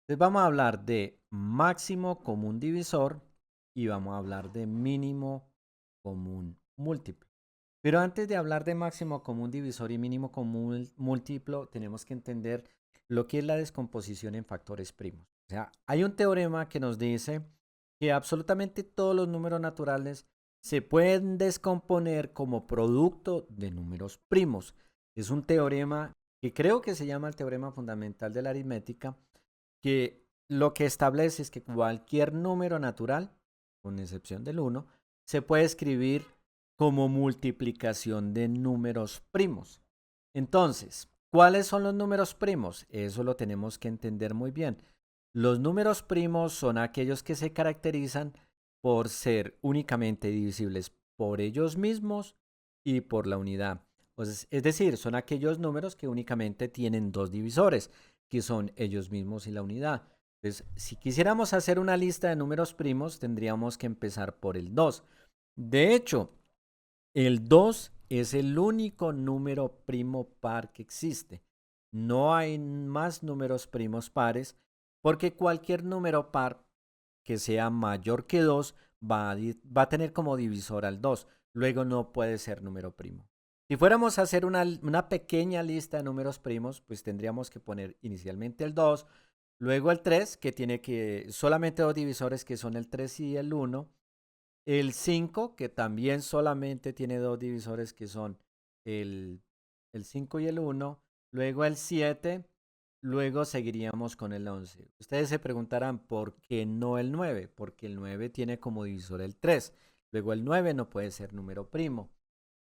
Entonces vamos a hablar de máximo común divisor y vamos a hablar de mínimo común múltiplo. Pero antes de hablar de máximo común divisor y mínimo común múltiplo, tenemos que entender lo que es la descomposición en factores primos. O sea, hay un teorema que nos dice que absolutamente todos los números naturales se pueden descomponer como producto de números primos. Es un teorema que creo que se llama el teorema fundamental de la aritmética, que lo que establece es que cualquier número natural, con excepción del uno, se puede escribir como multiplicación de números primos. Entonces, ¿cuáles son los números primos? Eso lo tenemos que entender muy bien. Los números primos son aquellos que se caracterizan por ser únicamente divisibles por ellos mismos y por la unidad. Pues, es decir, son aquellos números que únicamente tienen dos divisores, que son ellos mismos y la unidad. Entonces, si quisiéramos hacer una lista de números primos, tendríamos que empezar por el 2. De hecho, el 2 es el único número primo par que existe. No hay más números primos pares porque cualquier número par que sea mayor que 2 va a tener como divisor al 2. Luego no puede ser número primo. Si fuéramos a hacer una pequeña lista de números primos, pues tendríamos que poner inicialmente el 2, luego el 3, que tiene que solamente dos divisores que son el 3 y el 1, el 5, que también solamente tiene dos divisores que son el, el 5 y el 1, luego el 7, luego seguiríamos con el 11. Ustedes se preguntarán por qué no el 9, porque el 9 tiene como divisor el 3, luego el 9 no puede ser número primo.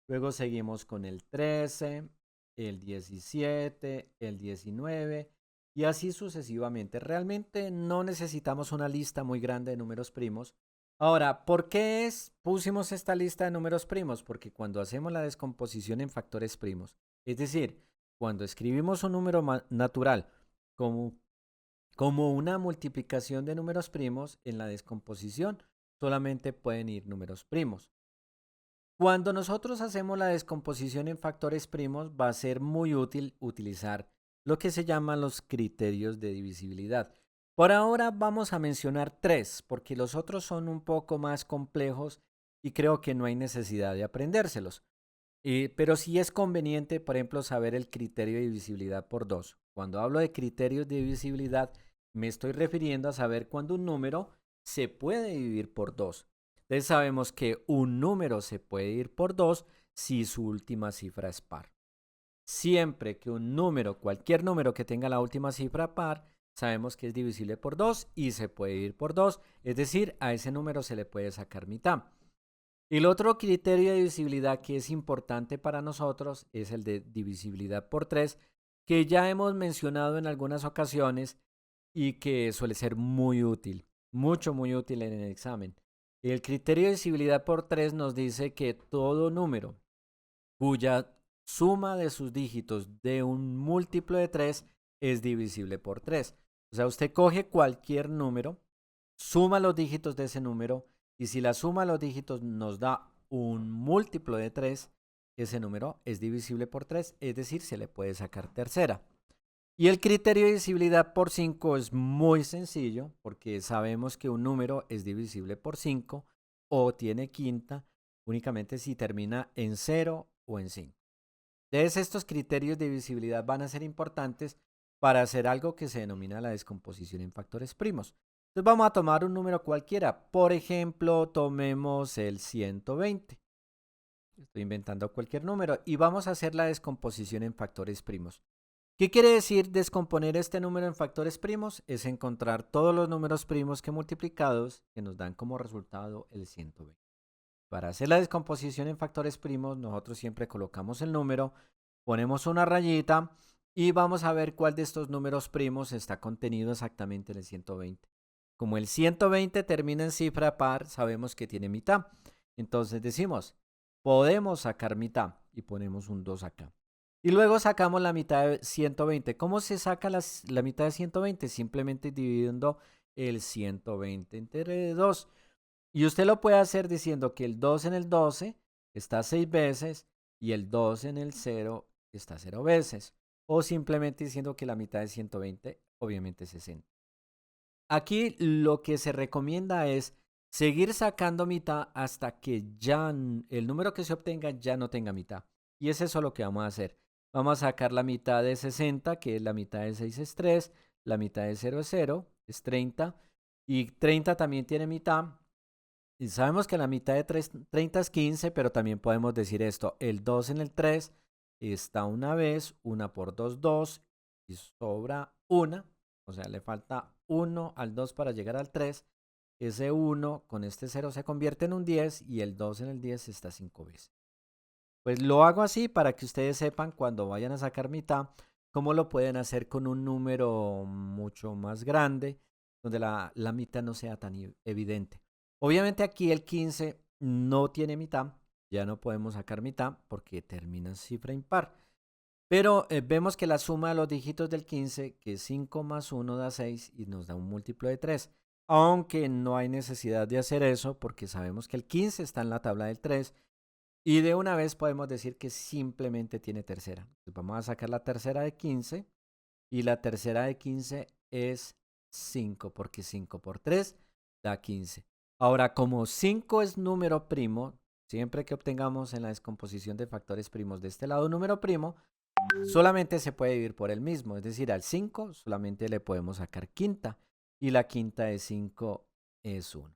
Luego seguimos con el 13, el 17, el 19 y así sucesivamente. Realmente no necesitamos una lista muy grande de números primos. Ahora, ¿por qué pusimos esta lista de números primos? Porque cuando hacemos la descomposición en factores primos, es decir, cuando escribimos un número natural como, como una multiplicación de números primos, en la descomposición solamente pueden ir números primos. Cuando nosotros hacemos la descomposición en factores primos, va a ser muy útil utilizar lo que se llaman los criterios de divisibilidad. Por ahora vamos a mencionar tres, porque los otros son un poco más complejos y creo que no hay necesidad de aprendérselos. Pero sí es conveniente, por ejemplo, saber el criterio de divisibilidad por dos. Cuando hablo de criterios de divisibilidad, me estoy refiriendo a saber cuándo un número se puede dividir por dos. Entonces sabemos que un número se puede ir por 2 si su última cifra es par. Siempre que un número, cualquier número que tenga la última cifra par, sabemos que es divisible por 2 y se puede ir por 2. Es decir, a ese número se le puede sacar mitad. Y el otro criterio de divisibilidad que es importante para nosotros es el de divisibilidad por 3, que ya hemos mencionado en algunas ocasiones y que suele ser muy útil, muy útil en el examen. El criterio de divisibilidad por 3 nos dice que todo número cuya suma de sus dígitos de un múltiplo de 3 es divisible por 3. O sea, usted coge cualquier número, suma los dígitos de ese número y si la suma de los dígitos nos da un múltiplo de 3, ese número es divisible por 3, es decir, se le puede sacar tercera. Y el criterio de divisibilidad por 5 es muy sencillo porque sabemos que un número es divisible por 5 o tiene quinta únicamente si termina en 0 o en 5. Entonces estos criterios de divisibilidad van a ser importantes para hacer algo que se denomina la descomposición en factores primos. Entonces vamos a tomar un número cualquiera. Por ejemplo, tomemos el 120. Estoy inventando cualquier número y vamos a hacer la descomposición en factores primos. ¿Qué quiere decir descomponer este número en factores primos? Es encontrar todos los números primos que multiplicados que nos dan como resultado el 120. Para hacer la descomposición en factores primos, nosotros siempre colocamos el número, ponemos una rayita y vamos a ver cuál de estos números primos está contenido exactamente en el 120. Como el 120 termina en cifra par, sabemos que tiene mitad. Entonces decimos, podemos sacar mitad y ponemos un 2 acá. Y luego sacamos la mitad de 120. ¿Cómo se saca la mitad de 120? Simplemente dividiendo el 120 entre 2. Y usted lo puede hacer diciendo que el 2 en el 12 está 6 veces y el 2 en el 0 está 0 veces. O simplemente diciendo que la mitad de 120 obviamente es 60. Aquí lo que se recomienda es seguir sacando mitad hasta que ya el número que se obtenga ya no tenga mitad. Y es eso lo que vamos a hacer. Vamos a sacar la mitad de 60, que es la mitad de 6 es 3, la mitad de 0 es 0, es 30. Y 30 también tiene mitad. Y sabemos que la mitad de 30 es 15, pero también podemos decir esto. El 2 en el 3 está una vez, una por 2, 2, y sobra una. O sea, le falta 1 al 2 para llegar al 3. Ese 1 con este 0 se convierte en un 10 y el 2 en el 10 está 5 veces. Pues lo hago así para que ustedes sepan cuando vayan a sacar mitad, cómo lo pueden hacer con un número mucho más grande, donde la mitad no sea tan evidente. Obviamente aquí el 15 no tiene mitad, ya no podemos sacar mitad porque termina en cifra impar. Pero vemos que la suma de los dígitos del 15, que es 5 más 1 da 6 y nos da un múltiplo de 3. Aunque no hay necesidad de hacer eso porque sabemos que el 15 está en la tabla del 3 y de una vez podemos decir que simplemente tiene tercera. Entonces vamos a sacar la tercera de 15 y la tercera de 15 es 5 porque 5 por 3 da 15. Ahora, como 5 es número primo, siempre que obtengamos en la descomposición de factores primos de este lado un número primo, solamente se puede dividir por el mismo. Es decir, al 5 solamente le podemos sacar quinta y la quinta de 5 es 1.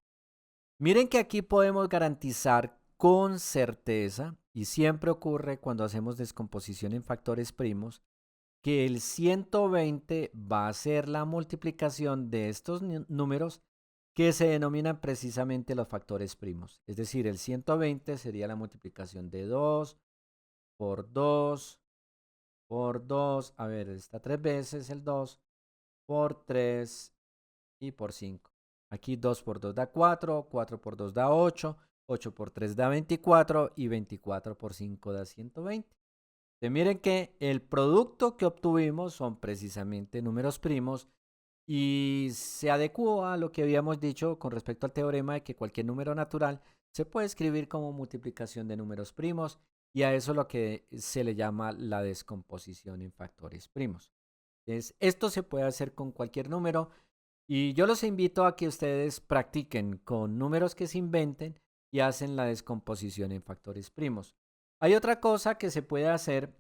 Miren que aquí podemos garantizar con certeza, y siempre ocurre cuando hacemos descomposición en factores primos, que el 120 va a ser la multiplicación de estos números que se denominan precisamente los factores primos. Es decir, el 120 sería la multiplicación de 2 por 2 por 2, a ver, está 3 veces el 2 por 3 y por 5. Aquí 2 por 2 da 4, 4 por 2 da 8, 8 por 3 da 24 y 24 por 5 da 120. Entonces miren que el producto que obtuvimos son precisamente números primos y se adecua a lo que habíamos dicho con respecto al teorema de que cualquier número natural se puede escribir como multiplicación de números primos y a eso es lo que se le llama la descomposición en factores primos. Entonces, esto se puede hacer con cualquier número y yo los invito a que ustedes practiquen con números que se inventen y hacen la descomposición en factores primos. Hay otra cosa que se puede hacer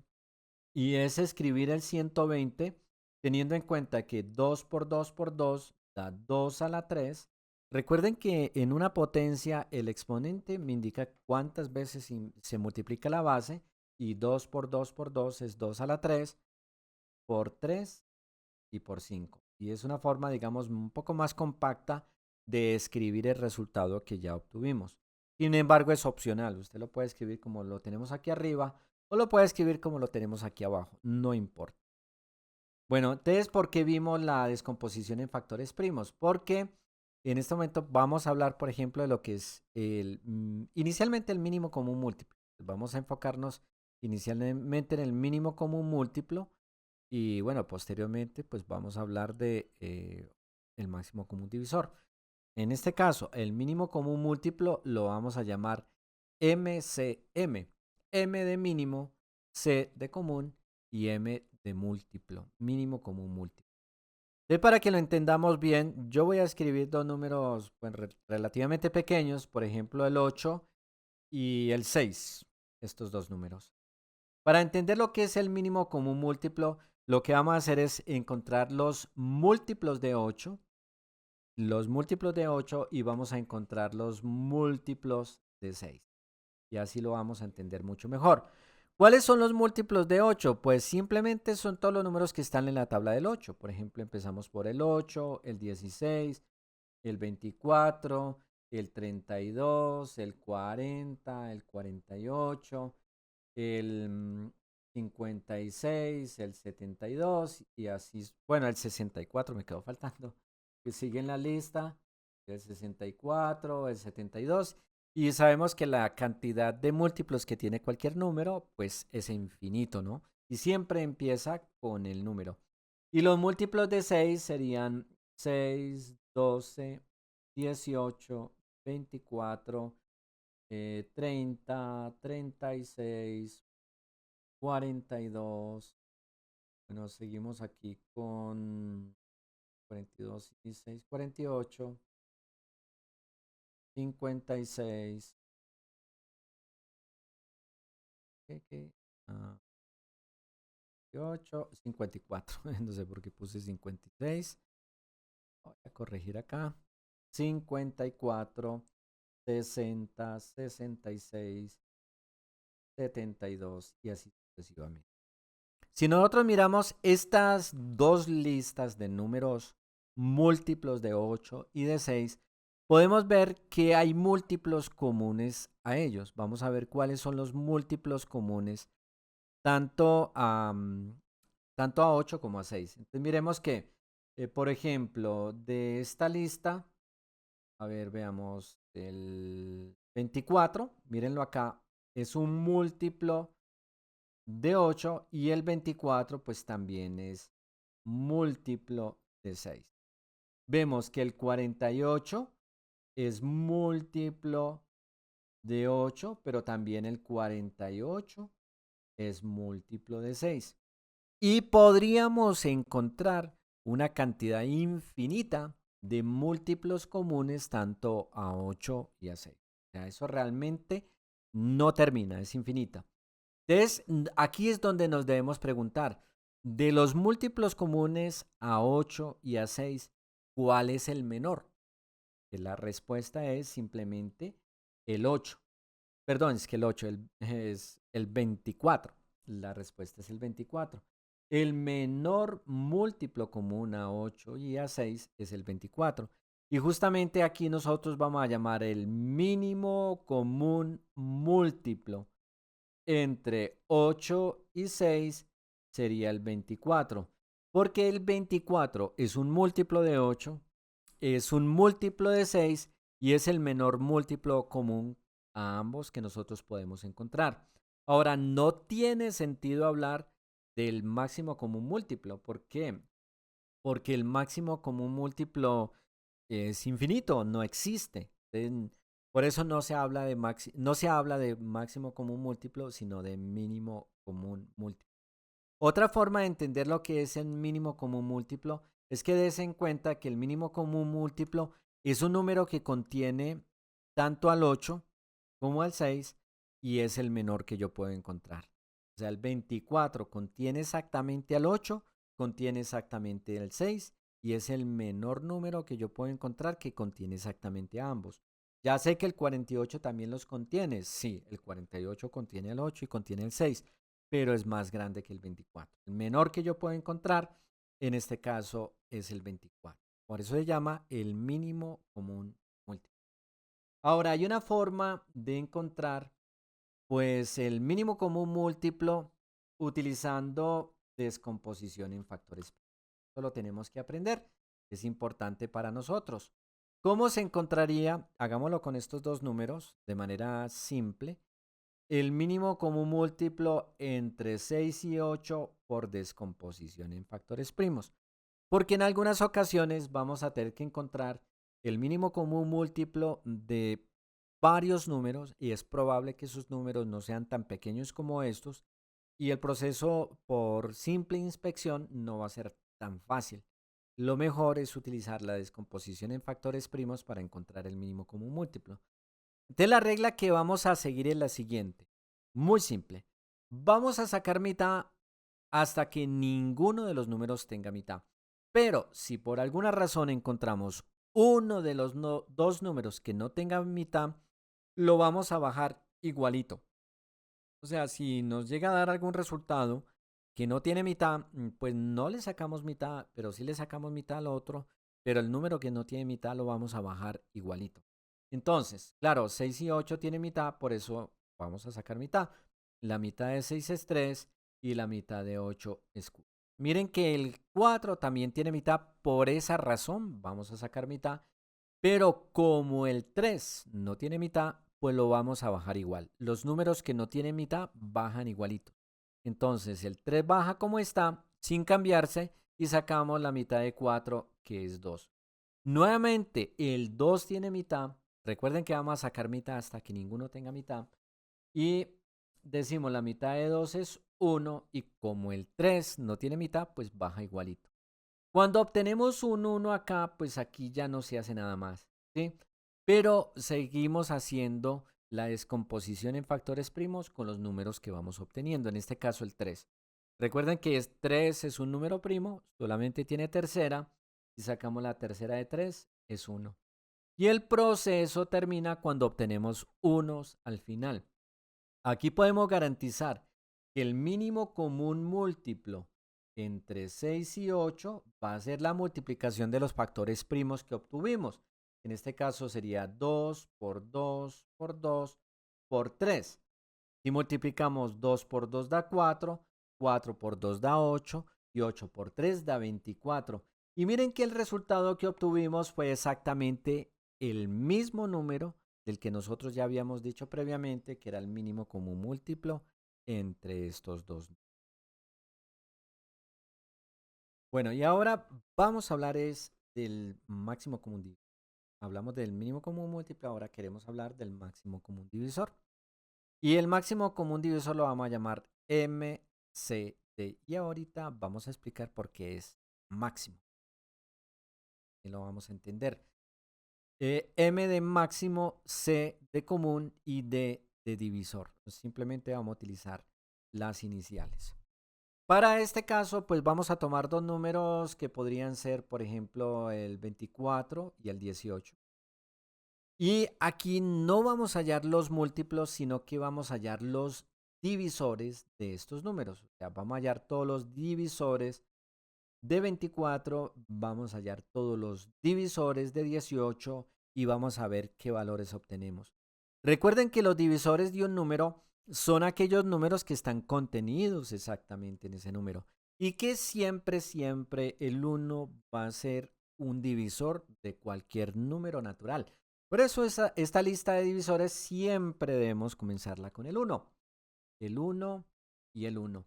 y es escribir el 120 teniendo en cuenta que 2 por 2 por 2 da 2 a la 3. Recuerden que en una potencia el exponente me indica cuántas veces se multiplica la base y 2 por 2 por 2 es 2 a la 3 por 3 y por 5. Y es una forma, digamos, un poco más compacta de escribir el resultado que ya obtuvimos. Sin embargo, es opcional. Usted lo puede escribir como lo tenemos aquí arriba o lo puede escribir como lo tenemos aquí abajo. No importa. Bueno, entonces, ¿por qué vimos la descomposición en factores primos? Porque en este momento vamos a hablar, por ejemplo, de lo que es inicialmente el mínimo común múltiplo. Vamos a enfocarnos inicialmente en el mínimo común múltiplo y bueno, posteriormente pues vamos a hablar de el máximo común divisor. En este caso, el mínimo común múltiplo lo vamos a llamar MCM. M de mínimo, C de común y M de múltiplo, mínimo común múltiplo. Entonces, para que lo entendamos bien, yo voy a escribir dos números pues, relativamente pequeños, por ejemplo el 8 y el 6, estos dos números. Para entender lo que es el mínimo común múltiplo, lo que vamos a hacer es encontrar los múltiplos de 8 y vamos a encontrar los múltiplos de 6. Y así lo vamos a entender mucho mejor. ¿Cuáles son los múltiplos de 8? Pues simplemente son todos los números que están en la tabla del 8. Por ejemplo, empezamos por el 8, el 16, el 24, el 32, el 40, el 48, el 56, el 72 y así, bueno, el 64 me quedó faltando, que sigue en la lista, el 64, el 72 y sabemos que la cantidad de múltiplos que tiene cualquier número pues es infinito, ¿no? Y siempre empieza con el número. Y los múltiplos de 6 serían 6, 12, 18, 24, 30, 36, 42. Bueno, seguimos aquí con 42 y 6, 48, 56, ¿qué? Ah, 58, 54, no sé por qué puse 56, voy a corregir acá, 54, 60, 66, 72 y así sucesivamente. Si nosotros miramos estas dos listas de números múltiplos de 8 y de 6, podemos ver que hay múltiplos comunes a ellos. Vamos a ver cuáles son los múltiplos comunes tanto a, tanto a 8 como a 6. Entonces miremos que, por ejemplo, de esta lista, a ver, veamos, el 24, mírenlo acá, es un múltiplo de 8 y el 24 pues también es múltiplo de 6. Vemos que el 48 es múltiplo de 8, pero también el 48 es múltiplo de 6. Y podríamos encontrar una cantidad infinita de múltiplos comunes tanto a 8 y a 6. O sea, eso realmente no termina, es infinita. Entonces, aquí es donde nos debemos preguntar, de los múltiplos comunes a 8 y a 6, ¿cuál es el menor? Que la respuesta es simplemente el 8. Perdón, es que el 8 es el 24. La respuesta es el 24. El menor múltiplo común a 8 y a 6 es el 24. Y justamente aquí nosotros vamos a llamar el mínimo común múltiplo entre 8 y 6 sería el 24, porque el 24 es un múltiplo de 8, es un múltiplo de 6 y es el menor múltiplo común a ambos que nosotros podemos encontrar. Ahora, no tiene sentido hablar del máximo común múltiplo. ¿Por qué? Porque el máximo común múltiplo es infinito, no existe. Por eso no se habla de no se habla de máximo común múltiplo, sino de mínimo común múltiplo. Otra forma de entender lo que es el mínimo común múltiplo es que des en cuenta que el mínimo común múltiplo es un número que contiene tanto al 8 como al 6 y es el menor que yo puedo encontrar. O sea, el 24 contiene exactamente al 8, contiene exactamente el 6 y es el menor número que yo puedo encontrar que contiene exactamente a ambos. Ya sé que el 48 también los contiene. Sí, el 48 contiene el 8 y contiene el 6, pero es más grande que el 24. El menor que yo puedo encontrar en este caso es el 24. Por eso se llama el mínimo común múltiplo. Ahora, hay una forma de encontrar pues el mínimo común múltiplo utilizando descomposición en factores. Esto lo tenemos que aprender. Es importante para nosotros. ¿Cómo se encontraría? Hagámoslo con estos dos números de manera simple. El mínimo común múltiplo entre 6 y 8 por descomposición en factores primos. Porque en algunas ocasiones vamos a tener que encontrar el mínimo común múltiplo de varios números y es probable que esos números no sean tan pequeños como estos y el proceso por simple inspección no va a ser tan fácil. Lo mejor es utilizar la descomposición en factores primos para encontrar el mínimo común múltiplo. Entonces la regla que vamos a seguir es la siguiente. Muy simple. Vamos a sacar mitad hasta que ninguno de los números tenga mitad. Pero si por alguna razón encontramos uno de los dos números que no tenga mitad, lo vamos a bajar igualito. O sea, si nos llega a dar algún resultado que no tiene mitad, pues no le sacamos mitad, pero sí le sacamos mitad al otro, pero el número que no tiene mitad lo vamos a bajar igualito. Entonces, claro, 6 y 8 tiene mitad, por eso vamos a sacar mitad. La mitad de 6 es 3 y la mitad de 8 es 4. Miren que el 4 también tiene mitad, por esa razón vamos a sacar mitad, pero como el 3 no tiene mitad, pues lo vamos a bajar igual. Los números que no tienen mitad bajan igualito. Entonces el 3 baja como está, sin cambiarse, y sacamos la mitad de 4, que es 2. Nuevamente, el 2 tiene mitad. Recuerden que vamos a sacar mitad hasta que ninguno tenga mitad. Y decimos la mitad de 2 es 1 y como el 3 no tiene mitad, pues baja igualito. Cuando obtenemos un 1 acá, pues aquí ya no se hace nada más, ¿sí? Pero seguimos haciendo la descomposición en factores primos con los números que vamos obteniendo, en este caso el 3. Recuerden que 3 es un número primo, solamente tiene tercera. Si sacamos la tercera de 3, es 1. Y el proceso termina cuando obtenemos unos al final. Aquí podemos garantizar que el mínimo común múltiplo entre 6 y 8 va a ser la multiplicación de los factores primos que obtuvimos. En este caso sería 2 por 2 por 2 por 3. Si multiplicamos 2 por 2 da 4, 4 por 2 da 8 y 8 por 3 da 24. Y miren que el resultado que obtuvimos fue exactamente el mismo número del que nosotros ya habíamos dicho previamente, que era el mínimo común múltiplo entre estos dos. Bueno, y ahora vamos a hablar del máximo común divisor. Hablamos del mínimo común múltiplo, ahora queremos hablar del máximo común divisor. Y el máximo común divisor lo vamos a llamar MCD. Y ahorita vamos a explicar por qué es máximo. Y lo vamos a entender. M de máximo, C de común y D de divisor. Simplemente vamos a utilizar las iniciales. Para este caso, pues vamos a tomar dos números que podrían ser, por ejemplo, el 24 y el 18. Y aquí no vamos a hallar los múltiplos, sino que vamos a hallar los divisores de estos números. O sea, vamos a hallar todos los divisores de 24, vamos a hallar todos los divisores de 18 y vamos a ver qué valores obtenemos. Recuerden que los divisores de un número son aquellos números que están contenidos exactamente en ese número y que siempre, siempre el 1 va a ser un divisor de cualquier número natural. Por eso esta lista de divisores siempre debemos comenzarla con el 1 y el 1.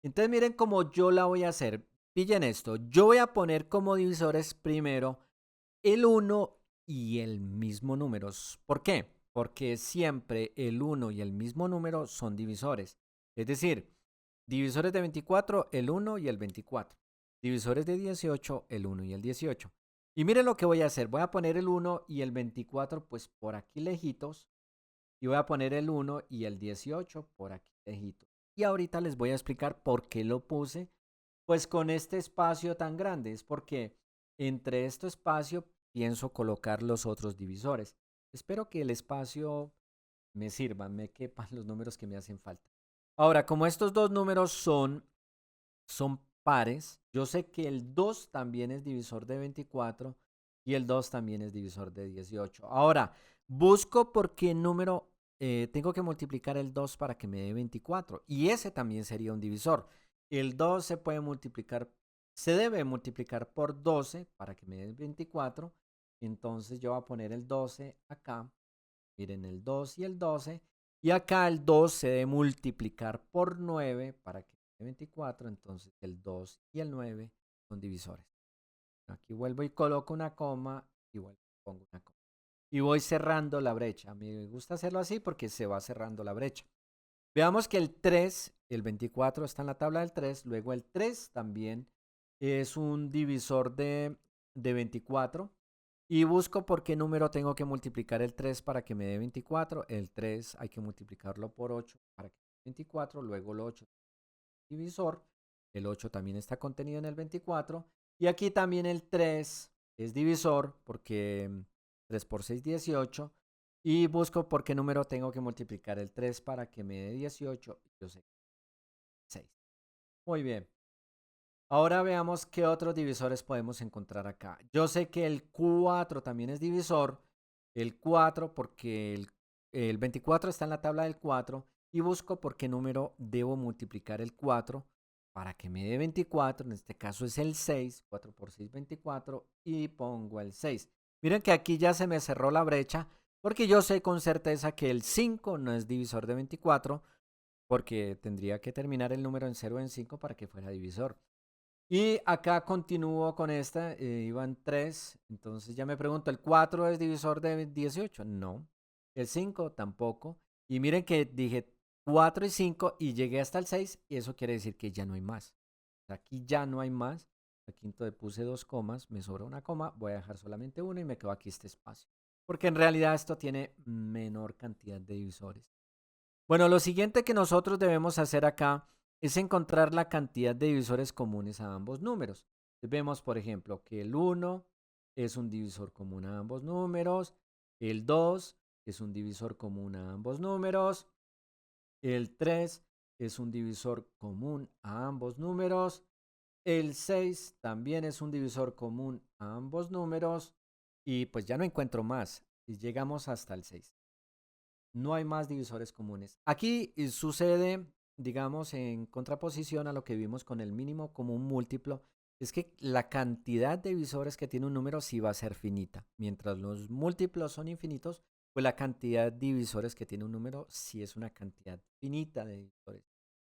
Entonces miren cómo yo la voy a hacer. Pillen esto. Yo voy a poner como divisores primero el 1 y el mismo número. ¿Por qué? Porque siempre el 1 y el mismo número son divisores. Es decir, divisores de 24, el 1 y el 24. Divisores de 18, el 1 y el 18. Y miren lo que voy a hacer. Voy a poner el 1 y el 24 pues por aquí lejitos. Y voy a poner el 1 y el 18 por aquí lejitos. Y ahorita les voy a explicar por qué lo puse pues con este espacio tan grande. Es porque entre este espacio pienso colocar los otros divisores. Espero que el espacio me sirva, me quepan los números que me hacen falta. Ahora, como estos dos números son pares, yo sé que el 2 también es divisor de 24 y el 2 también es divisor de 18. Ahora, busco por qué número tengo que multiplicar el 2 para que me dé 24 y ese también sería un divisor. El 2 se puede multiplicar, se debe multiplicar por 12 para que me dé 24. Entonces yo voy a poner el 12 acá. Miren el 2 y el 12. Y acá el 2 se debe multiplicar por 9 para que me dé 24. Entonces el 2 y el 9 son divisores. Aquí vuelvo y coloco una coma y vuelvo y pongo una coma. Y voy cerrando la brecha. Me gusta hacerlo así porque se va cerrando la brecha. Veamos que el 3, el 24 está en la tabla del 3, luego el 3 también es un divisor de 24 y busco por qué número tengo que multiplicar el 3 para que me dé 24. El 3 hay que multiplicarlo por 8 para que me dé 24, luego el 8 divisor, el 8 también está contenido en el 24 y aquí también el 3 es divisor porque 3 por 6 18 y busco por qué número tengo que multiplicar el 3 para que me dé 18. Yo sé 6. Muy bien. Ahora veamos qué otros divisores podemos encontrar acá. Yo sé que el 4 también es divisor. El 4 porque el 24 está en la tabla del 4 y busco por qué número debo multiplicar el 4 para que me dé 24. En este caso es el 6. 4 por 6, 24 y pongo el 6. Miren que aquí ya se me cerró la brecha porque yo sé con certeza que el 5 no es divisor de 24 porque tendría que terminar el número en 0 o en 5 para que fuera divisor. Y acá continúo con esta, iban 3, entonces ya me pregunto, ¿el 4 es divisor de 18? No. El 5 tampoco. Y miren que dije 4 y 5 y llegué hasta el 6 y eso quiere decir que ya no hay más. Aquí ya no hay más Aquí entonces puse 2 comas, me sobra una coma, voy a dejar solamente uno y me quedo aquí este espacio. Porque en realidad esto tiene menor cantidad de divisores. Bueno, lo siguiente que nosotros debemos hacer acá es encontrar la cantidad de divisores comunes a ambos números. Vemos, por ejemplo, que el 1 es un divisor común a ambos números, el 2 es un divisor común a ambos números, el 3 es un divisor común a ambos números, el 6 también es un divisor común a ambos números y pues ya no encuentro más y llegamos hasta el 6. No hay más divisores comunes. Aquí sucede, digamos, en contraposición a lo que vimos con el mínimo común múltiplo, es que la cantidad de divisores que tiene un número sí va a ser finita. Mientras los múltiplos son infinitos, pues la cantidad de divisores que tiene un número sí es una cantidad finita de divisores.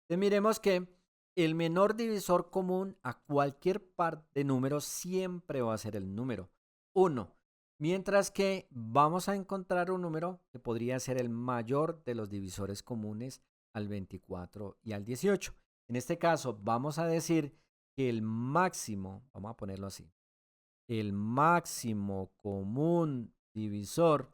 Entonces miremos que el menor divisor común a cualquier par de números siempre va a ser el número 1. Mientras que vamos a encontrar un número que podría ser el mayor de los divisores comunes al 24 y al 18. En este caso, vamos a decir que el máximo, vamos a ponerlo así, el máximo común divisor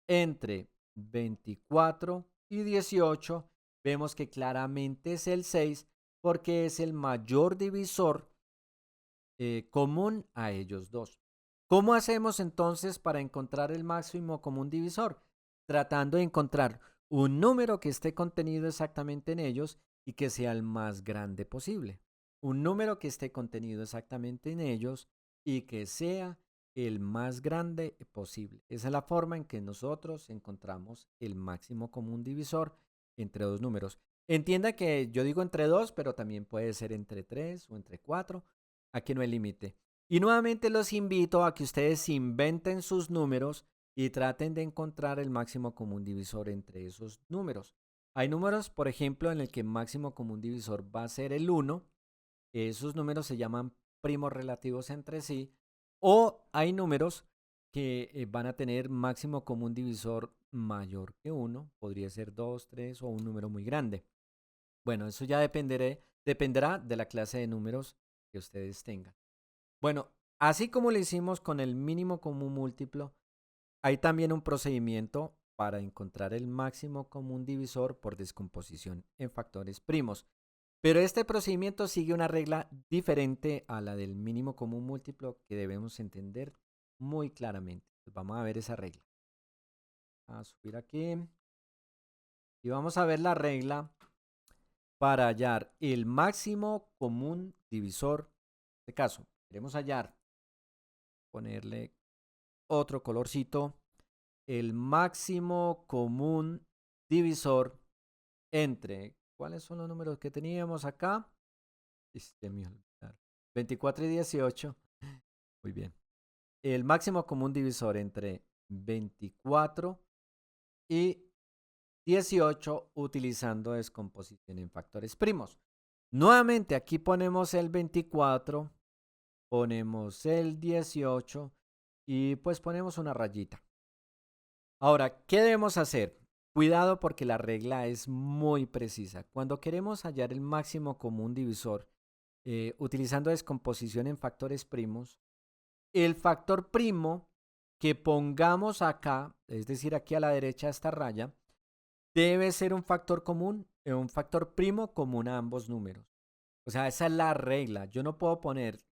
entre 24 y 18, vemos que claramente es el 6 porque es el mayor divisor común a ellos dos. ¿Cómo hacemos entonces para encontrar el máximo común divisor? Tratando de encontrar un número que esté contenido exactamente en ellos y que sea el más grande posible. Un número que esté contenido exactamente en ellos y que sea el más grande posible. Esa es la forma en que nosotros encontramos el máximo común divisor entre dos números. Entienda que yo digo entre dos, pero también puede ser entre tres o entre cuatro. Aquí no hay límite. Y nuevamente los invito a que ustedes inventen sus números y traten de encontrar el máximo común divisor entre esos números. Hay números, por ejemplo, en el que el máximo común divisor va a ser el 1. Esos números se llaman primos relativos entre sí. O hay números que van a tener máximo común divisor mayor que 1. Podría ser 2, 3 o un número muy grande. Bueno, eso ya dependerá de la clase de números que ustedes tengan. Bueno, así como lo hicimos con el mínimo común múltiplo, hay también un procedimiento para encontrar el máximo común divisor por descomposición en factores primos. Pero este procedimiento sigue una regla diferente a la del mínimo común múltiplo que debemos entender muy claramente. Vamos a ver esa regla. A subir aquí y vamos a ver la regla para hallar el máximo común divisor. En este caso, queremos hallar, ponerle otro colorcito, el máximo común divisor entre, ¿cuáles son los números que teníamos acá? 24 y 18. Muy bien. El máximo común divisor entre 24 y 18 utilizando descomposición en factores primos. Nuevamente aquí ponemos el 24, ponemos el 18 y pues ponemos una rayita. Ahora, ¿qué debemos hacer? Cuidado porque la regla es muy precisa. Cuando queremos hallar el máximo común divisor utilizando descomposición en factores primos, el factor primo que pongamos acá, es decir, aquí a la derecha de esta raya, debe ser un factor común, un factor primo común a ambos números. O sea, esa es la regla. Yo no puedo poner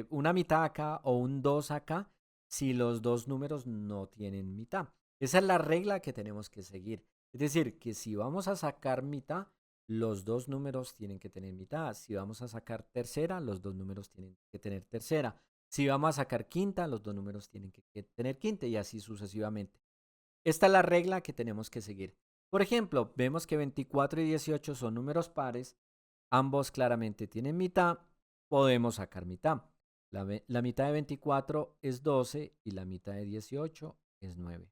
una mitad acá o un 2 acá si los dos números no tienen mitad. Esa es la regla que tenemos que seguir. Es decir, que si vamos a sacar mitad, los dos números tienen que tener mitad. Si vamos a sacar tercera, los dos números tienen que tener tercera. Si vamos a sacar quinta, los dos números tienen que tener quinta y así sucesivamente. Esta es la regla que tenemos que seguir. Por ejemplo, vemos que 24 y 18 son números pares. Ambos claramente tienen mitad. Podemos sacar mitad. La mitad de 24 es 12 y la mitad de 18 es 9.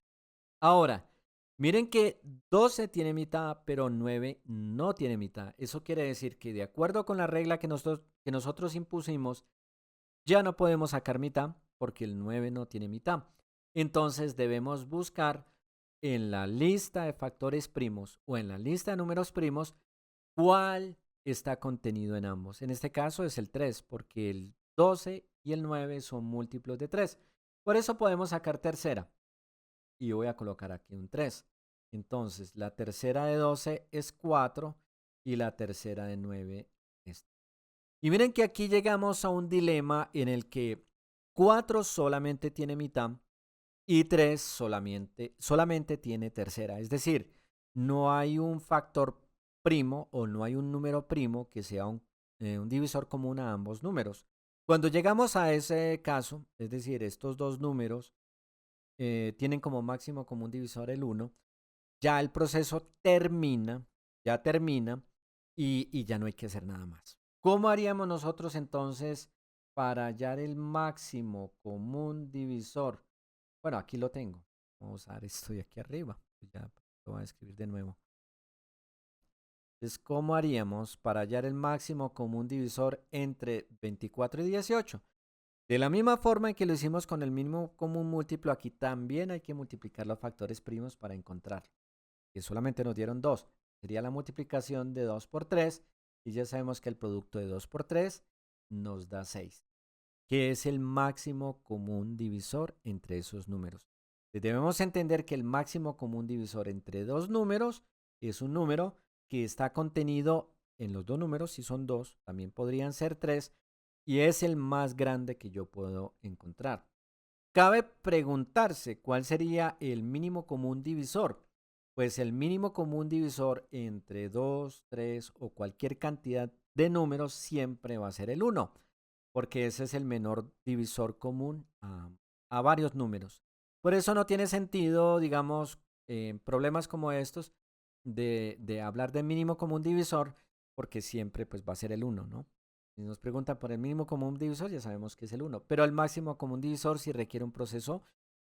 Ahora, miren que 12 tiene mitad, pero 9 no tiene mitad. Eso quiere decir que de acuerdo con la regla que nosotros impusimos, ya no podemos sacar mitad porque el 9 no tiene mitad. Entonces debemos buscar en la lista de factores primos o en la lista de números primos cuál está contenido en ambos. En este caso es el 3, porque el 12 y el 9 son múltiplos de 3. Por eso podemos sacar tercera. Y yo voy a colocar aquí un 3. Entonces, la tercera de 12 es 4 y la tercera de 9 es 3. Y miren que aquí llegamos a un dilema en el que 4 solamente tiene mitad y 3 solamente tiene tercera. Es decir, no hay un factor primo o no hay un número primo que sea un divisor común a ambos números. Cuando llegamos a ese caso, es decir, estos dos números tienen como máximo común divisor el 1, ya el proceso termina, ya termina y ya no hay que hacer nada más. ¿Cómo haríamos nosotros entonces para hallar el máximo común divisor? Bueno, aquí lo tengo. Vamos a usar esto de aquí arriba. Ya lo voy a escribir de nuevo. Entonces, ¿cómo haríamos para hallar el máximo común divisor entre 24 y 18? De la misma forma en que lo hicimos con el mínimo común múltiplo, aquí también hay que multiplicar los factores primos para encontrarlo. Que solamente nos dieron 2. Sería la multiplicación de 2 por 3. Y ya sabemos que el producto de 2 por 3 nos da 6. Que es el máximo común divisor entre esos números. Debemos entender que el máximo común divisor entre dos números es un número que está contenido en los dos números, si son dos, también podrían ser tres, y es el más grande que yo puedo encontrar. Cabe preguntarse cuál sería el mínimo común divisor. Pues el mínimo común divisor entre 2, 3 o cualquier cantidad de números siempre va a ser el 1, porque ese es el menor divisor común a varios números. Por eso no tiene sentido, digamos, problemas como estos de hablar de mínimo común divisor, porque siempre pues va a ser el 1, ¿no? Si nos preguntan por el mínimo común divisor, ya sabemos que es el 1, pero el máximo común divisor sí requiere un proceso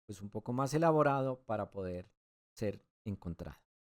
pues un poco más elaborado para poder ser encontrado.